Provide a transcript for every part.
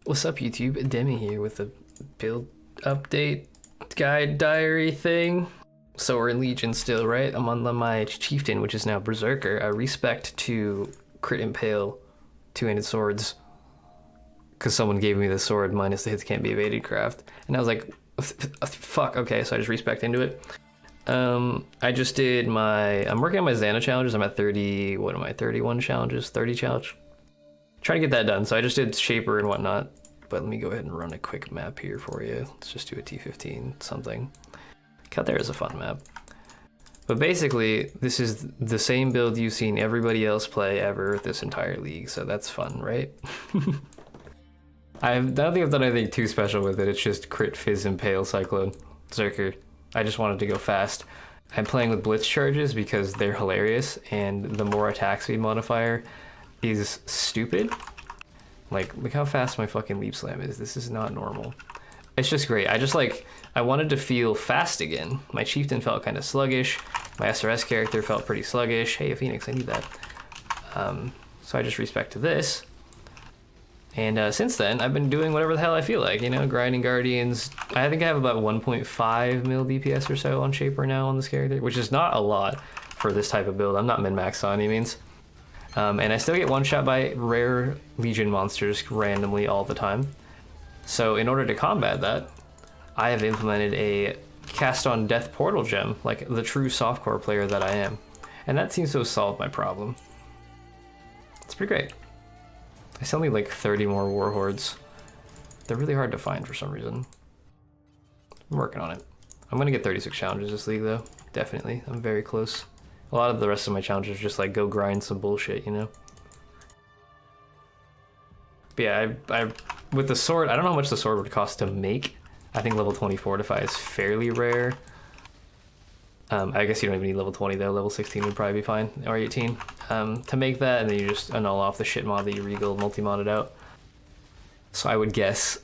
What's up, YouTube? Demi here with a build update guide diary thing. So we're in Legion still, right? I'm on my Chieftain, which is now Berserker. I respect to crit impale two-handed swords because someone gave me the sword minus the hits can't be evaded craft. And I was like, fuck, okay, so I just respect into it. I just did I'm working on my Xana challenges. I'm at 30, what am I, 31 challenges, 30 challenge. Trying to get that done. So I just did Shaper and whatnot, but let me go ahead and run a quick map here for you. Let's just do a T15 something. Cut there is a fun map. But basically, this is the same build you've seen everybody else play ever this entire league, so that's fun, right? I don't think I've done anything too special with it. It's just crit Fizz Impale Cyclone Berserker. I just wanted to go fast. I'm playing with blitz charges because they're hilarious, and the more attack speed modifier is stupid. Like, look how fast my fucking leap slam is. This is not normal. It's just great. I wanted to feel fast again. My Chieftain felt kind of sluggish. My SRS character felt pretty sluggish. Hey, a Phoenix, I need that. So I just respect to this. And since then, I've been doing whatever the hell I feel like, you know, grinding Guardians. I think I have about 1.5 mil DPS or so on Shaper now on this character, which is not a lot for this type of build. I'm not min-max on any means. And I still get one-shot by rare Legion monsters randomly all the time. So in order to combat that, I have implemented a cast on death portal gem, like the true softcore player that I am. And that seems to have solved my problem. It's pretty great. I still need like 30 more warhords. They're really hard to find for some reason. I'm working on it. I'm gonna get 36 challenges this league though, definitely. I'm very close. A lot of the rest of my challenges are just like go grind some bullshit, you know? But yeah, I with the sword, I don't know how much the sword would cost to make. I think level 20 Fortify is fairly rare. I guess you don't even need level 20 though. Level 16 would probably be fine, or 18. To make that, and then you just annul off the shit mod that you rebuild multi-modded out. So I would guess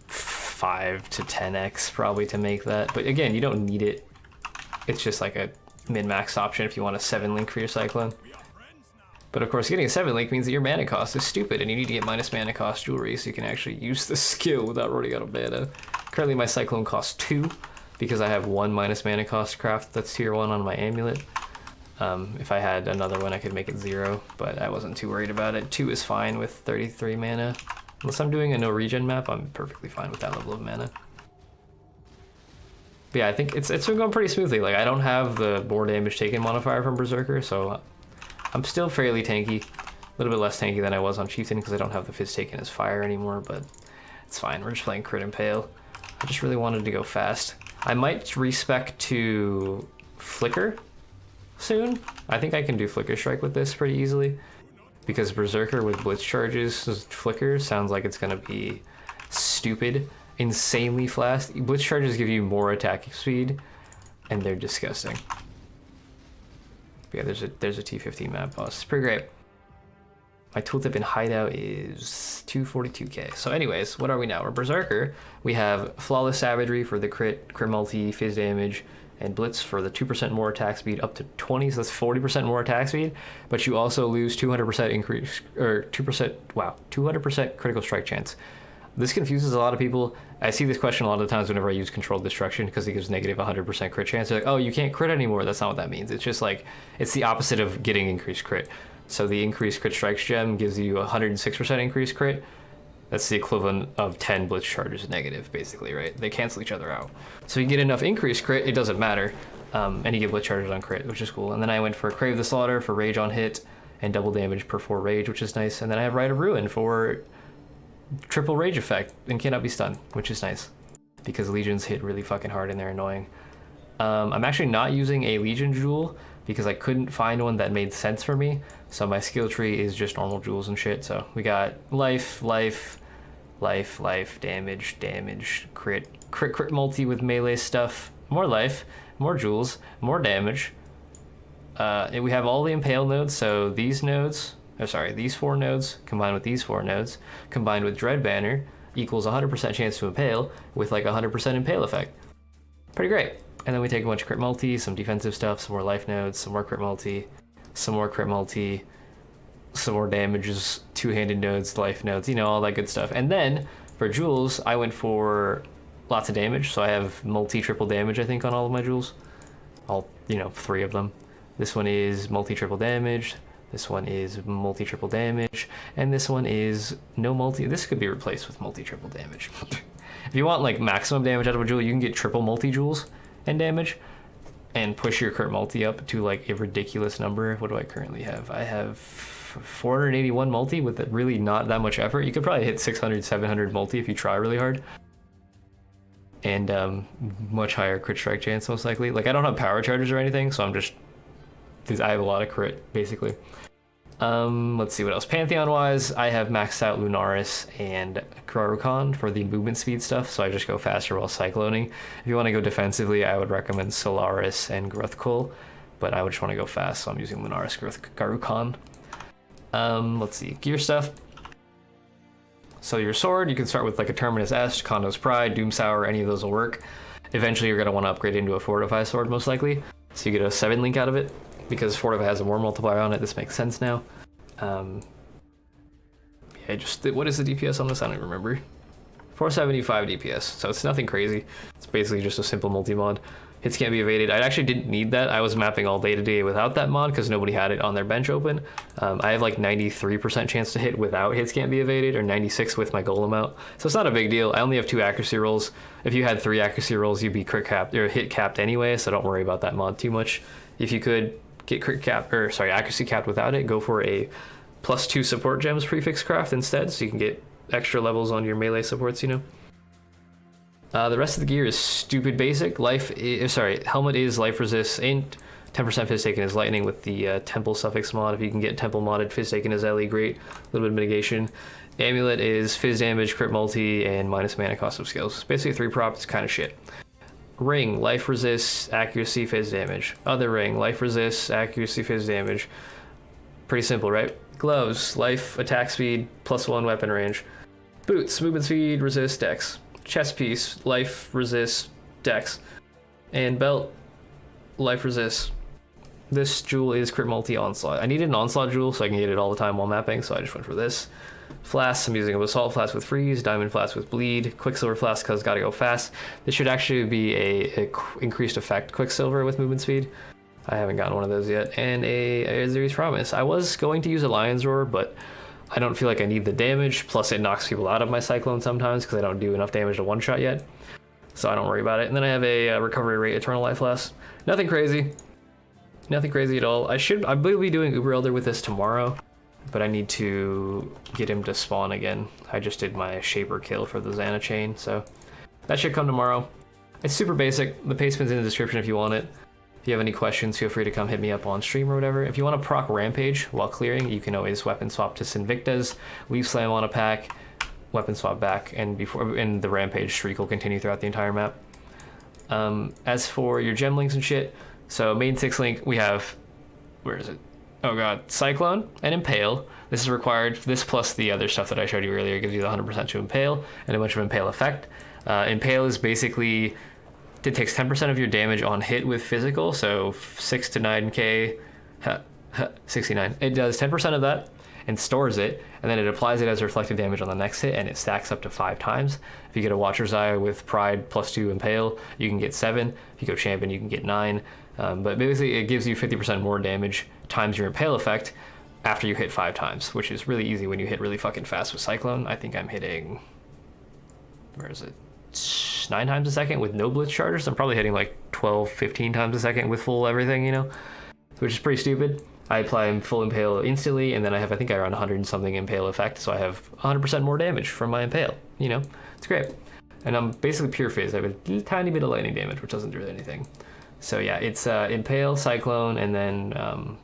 5 to 10x probably to make that. But again, you don't need it. It's just like a min-max option if you want a 7-link for your Cyclone. But of course, getting a 7-link means that your mana cost is stupid, and you need to get minus mana cost jewelry so you can actually use the skill without running out of mana. Currently, my Cyclone costs 2 because I have 1 minus mana cost craft that's tier 1 on my amulet. If I had another one, I could make it 0, but I wasn't too worried about it. 2 is fine with 33 mana. Unless I'm doing a no regen map, I'm perfectly fine with that level of mana. But yeah, I think it's been going pretty smoothly. Like, I don't have the more damage taken modifier from Berserker, so I'm still fairly tanky. A little bit less tanky than I was on Chieftain because I don't have the Fizz taken as fire anymore, but it's fine. We're just playing crit impale. I just really wanted to go fast. I might respec to Flicker soon. I think I can do Flicker Strike with this pretty easily because Berserker with Blitz charges Flicker sounds like it's gonna be stupid, insanely fast. Blitz charges give you more attack speed and they're disgusting. But yeah, there's a T15 map boss. It's pretty great. My tooltip in Hideout is 242k. So anyways, what are we now? We're Berserker. We have Flawless Savagery for the crit multi, Fizz damage, and Blitz for the 2% more attack speed up to 20, so that's 40% more attack speed, but you also lose 200% increase, or 200% critical strike chance. This confuses a lot of people. I see this question a lot of the times whenever I use Controlled Destruction because it gives negative 100% crit chance. They're like, oh, you can't crit anymore. That's not what that means. It's just like, it's the opposite of getting increased crit. So the increased crit strikes gem gives you 106% increased crit. That's the equivalent of 10 blitz charges negative, basically, right? They cancel each other out. So you get enough increased crit, it doesn't matter. And you get blitz charges on crit, which is cool. And then I went for Crave the Slaughter for rage on hit and double damage per 4 rage, which is nice. And then I have Rite of Ruin for triple rage effect and cannot be stunned, which is nice because legions hit really fucking hard and they're annoying. I'm actually not using a legion jewel because I couldn't find one that made sense for me. So my skill tree is just normal jewels and shit. So we got life, damage, crit multi with melee stuff, more life, more jewels, more damage. And we have all the impale nodes. So these 4 nodes combined with these 4 nodes combined with Dread Banner equals 100% chance to impale with like 100% impale effect. Pretty great. And then we take a bunch of crit multi, some defensive stuff, some more life nodes, some more crit multi, some more crit multi, some more damages, two-handed nodes, life nodes, you know, all that good stuff. And then For jewels, I went for lots of damage, so I have multi-triple damage, I think, on all of my jewels. All, you know, 3 of them. This one is multi-triple damage, this one is multi-triple damage, and this one is no multi. This could be replaced with multi-triple damage. If you want like maximum damage out of a jewel, you can get triple multi-jewels and damage and push your crit multi up to like a ridiculous number. What do I currently have? I have 481 multi with really not that much effort. You could probably hit 600, 700 multi if you try really hard. And much higher crit strike chance, most likely. Like, I don't have power charges or anything, so I'm just... I have a lot of crit, basically. Let's see what else. Pantheon-wise, I have maxed out Lunaris and Garurukon for the movement speed stuff, so I just go faster while cycloning. If you want to go defensively, I would recommend Solaris and Gruthkul, but I would just want to go fast, so I'm using Lunaris, Garurukon. Let's see. Gear stuff. So your sword, you can start with like a Terminus S, Kondo's Pride, Doomsour, any of those will work. Eventually you're going to want to upgrade into a Fortify sword, most likely. So you get a 7 link out of it, because Fortify has a war multiplier on it. This makes sense now. Yeah, what is the DPS on this? I don't even remember. 475 DPS, so it's nothing crazy. It's basically just a simple multi-mod. Hits can't be evaded. I actually didn't need that. I was mapping all day today without that mod because nobody had it on their bench open. I have like 93% chance to hit without hits can't be evaded, or 96 with my golem out. So it's not a big deal. I only have 2 accuracy rolls. If you had 3 accuracy rolls, you'd be crit capped or hit capped anyway, so don't worry about that mod too much. If you could get accuracy capped without it, go for a +2 support gems prefix craft instead, so you can get extra levels on your melee supports, you know. The rest of the gear is stupid basic. Helmet is life resist, ain't 10% fizz taken is lightning with the temple suffix mod. If you can get temple modded, fizz taken is LE, great. A little bit of mitigation. Amulet is fizz damage, crit multi, and minus mana cost of skills. It's basically 3 prop, it's kind of shit. Ring, life resist, accuracy, fizz damage. Other ring, life resist, accuracy, fizz damage. Pretty simple, right? Gloves, life, attack speed, +1 weapon range. Boots, movement speed, resist, dex. Chest piece, life, resist, dex. And belt, life, resist. This jewel is crit multi onslaught. I needed an onslaught jewel so I can get it all the time while mapping, so I just went for this. Flask, I'm using a basalt flask with freeze, diamond flask with bleed, quicksilver flask because gotta go fast. This should actually be a increased effect quicksilver with movement speed. I haven't gotten one of those yet. And a Aziri's Promise. I was going to use a Lion's Roar, but I don't feel like I need the damage, plus it knocks people out of my Cyclone sometimes because I don't do enough damage to one-shot yet. So I don't worry about it. And then I have a recovery rate Eternal Life Less. Nothing crazy. Nothing crazy at all. I will be doing Uber Elder with this tomorrow, but I need to get him to spawn again. I just did my Shaper kill for the Xana chain, so that should come tomorrow. It's super basic. The pastement's in the description if you want it. If you have any questions, feel free to come hit me up on stream or whatever. If you want to proc Rampage while clearing, you can always weapon swap to Sinvicta's, leave Slam on a pack, weapon swap back, and the Rampage streak will continue throughout the entire map. As for your gem links and shit, so main 6 link, we have, where is it? Oh god, Cyclone and Impale. This is required. This plus the other stuff that I showed you earlier gives you the 100% to Impale and a bunch of Impale effect. Impale is basically, it takes 10% of your damage on hit with physical, so 6 to 9k, 69. It does 10% of that and stores it, and then it applies it as reflected damage on the next hit, and it stacks up to 5 times. If you get a Watcher's Eye with Pride +2 Impale, you can get 7. If you go Champion, you can get 9. But basically, it gives you 50% more damage times your Impale effect after you hit 5 times, which is really easy when you hit really fucking fast with Cyclone. I think I'm hitting, where is it? 9 times a second with no blitz charges. I'm probably hitting like 12, 15 times a second with full everything, you know, which is pretty stupid. I apply full Impale instantly, and then I think I run 100 and something Impale effect, so I have 100% more damage from my Impale, you know? It's great. And I'm basically pure phase. I have a tiny bit of lightning damage, which doesn't do anything. So yeah, it's Impale, Cyclone, and then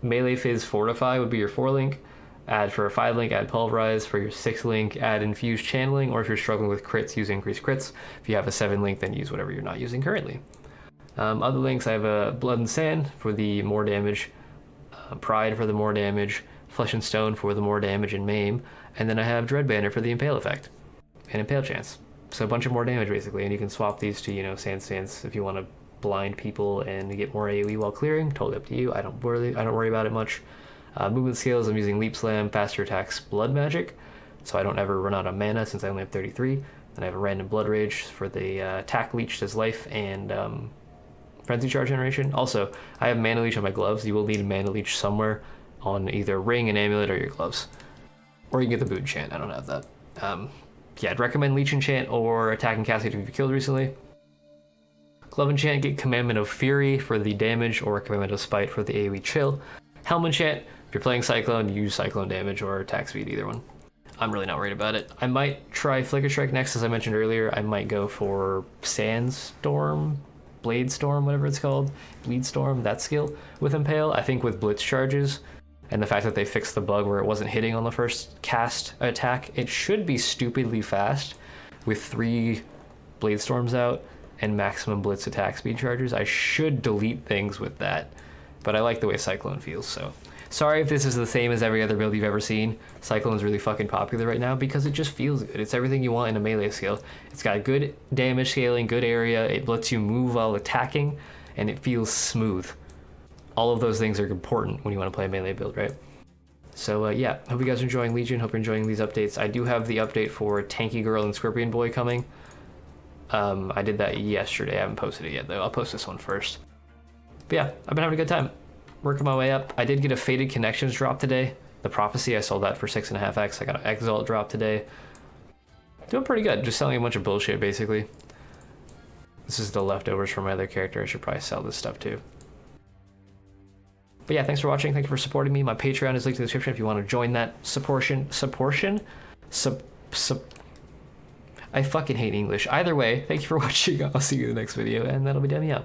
Melee Fizz Fortify would be your 4 link. Add for a 5 link, add Pulverize. For your 6 link, add Infused Channeling, or if you're struggling with crits, use Increased Crits. If you have a 7 link, then use whatever you're not using currently. Other links, I have a Blood and Sand for the more damage, Pride for the more damage, Flesh and Stone for the more damage and Maim, and then I have Dread Banner for the Impale effect and Impale Chance. So a bunch of more damage basically, and you can swap these to, you know, Sand Stance if you want to blind people and get more AoE while clearing. Totally up to you. I don't worry about it much. Movement skills, I'm using Leap Slam, Faster Attacks, Blood Magic. so I don't ever run out of mana since I only have 33. Then I have a random Blood Rage for the attack leech as life and Frenzy Charge generation. Also, I have Mana Leech on my gloves. You will need Mana Leech somewhere on either Ring, an Amulet, or your gloves. Or you can get the Boot Enchant. I don't have that. Yeah, I'd recommend Leech Enchant or Attack and Cascade if you've killed recently. Glove Enchant, get Commandment of Fury for the damage or Commandment of Spite for the AoE chill. Helm Enchant, if you're playing Cyclone, use Cyclone damage or attack speed, either one. I'm really not worried about it. I might try Flicker Strike next, as I mentioned earlier. I might go for Sandstorm, Blade Storm, whatever it's called, Bleed Storm, that skill with Impale. I think with Blitz charges and the fact that they fixed the bug where it wasn't hitting on the first cast attack, it should be stupidly fast with 3 Blade Storms out and maximum Blitz attack speed charges. I should delete things with that, but I like the way Cyclone feels, so. Sorry if this is the same as every other build you've ever seen. Cyclone's really fucking popular right now because it just feels good. It's everything you want in a melee skill. It's got good damage scaling, good area, it lets you move while attacking, and it feels smooth. All of those things are important when you want to play a melee build, right? So yeah, hope you guys are enjoying Legion, hope you're enjoying these updates. I do have the update for Tanky Girl and Scorpion Boy coming. I did that yesterday, I haven't posted it yet though. I'll post this one first. But yeah, I've been having a good time. Working my way up. I did get a Fated Connections drop today. The Prophecy, I sold that for 6.5x. I got an Exile drop today. Doing pretty good, just selling a bunch of bullshit basically. This is the leftovers from my other character. I should probably sell this stuff too. But yeah, thanks for watching. Thank you for supporting me. My Patreon is linked in the description if you want to join that I fucking hate English. Either way, thank you for watching. I'll see you in the next video, and that'll be demi out.